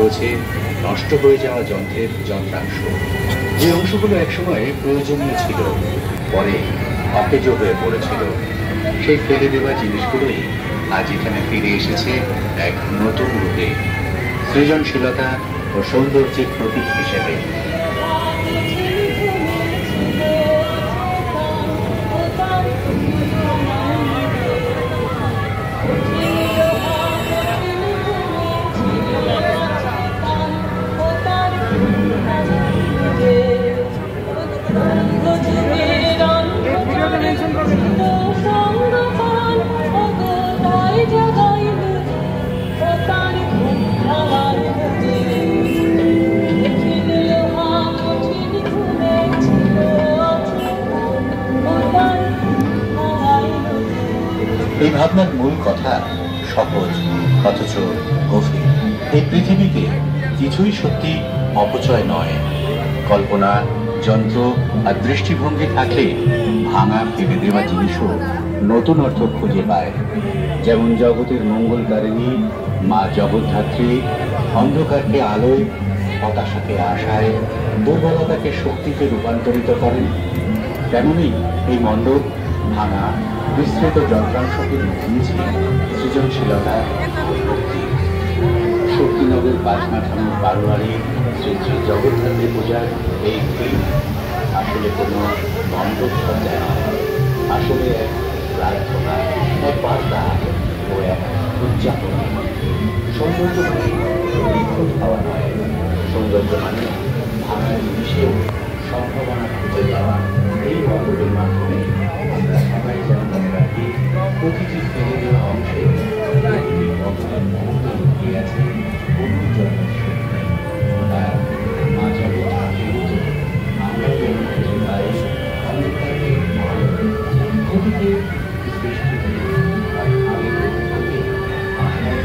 রয়েছে নষ্ট হয়ে যাওয়া যন্ত্রের যন্ত্রাংশ, যে অংশগুলো একসময় প্রয়োজনীয় ছিল, পরে অকেজো হয়ে পড়েছিল। সেই ফেলে দেওয়া জিনিসগুলোই আজ এখানে ফিরে এসেছে এক নতুন রূপে, সৃজনশীলতা ও সৌন্দর্যের প্রতীক হিসেবে। এই ভাবনার মূল কথা সহজ অথচ গভীর। এই পৃথিবীতে কিছুই সত্যি অপচয় নয়। কল্পনা, যন্ত্র আর দৃষ্টিভঙ্গি থাকলে ভাঙা ফেলে দেওয়া জিনিসও নতুন অর্থ খুঁজে পায়। যেমন জগতের মঙ্গলকারিণী মা জগদ্ধাত্রী অন্ধকারকে আলোয়, হতাশাকে আশায়, দুর্বলতাকে শক্তিতে রূপান্তরিত করেন, তেমনি এই মণ্ডপ ভাঙা বিস্তৃত যন্ত্রাংশকে লুকিয়েছে সৃজনশীলতা ও শক্তি। শক্তিনগর বাজমাঠানোর বারোয়ারি শ্রী শ্রী জগদ্ধাত্রী পূজার এই থিম আসলে কোনো মণ্ডপ সজ্জা নয়, আসলে এক প্রার্থনা, এক বার্তা ও এক উদযাপন। সৌন্দর্য মানে নিখুঁত হওয়া নয়, সৌন্দর্য মানে ভাঙা জিনিসেও সম্ভাবনা খুঁজে পাওয়া। এই মণ্ডপের মাধ্যমে আমরা সবাই যেন মনে রাখি প্রতিটি ফেলে দেওয়া অংশে মুহূর্তে লুকিয়ে আছে অন্য জন্মের শক্তি। আর মা জগদ্ধাত্রীর মতো আমরা যেন খুঁজে পাই অন্ধকারে আলো, প্রতিটি সৃষ্টি থেকে আর আগে থেকে আশায়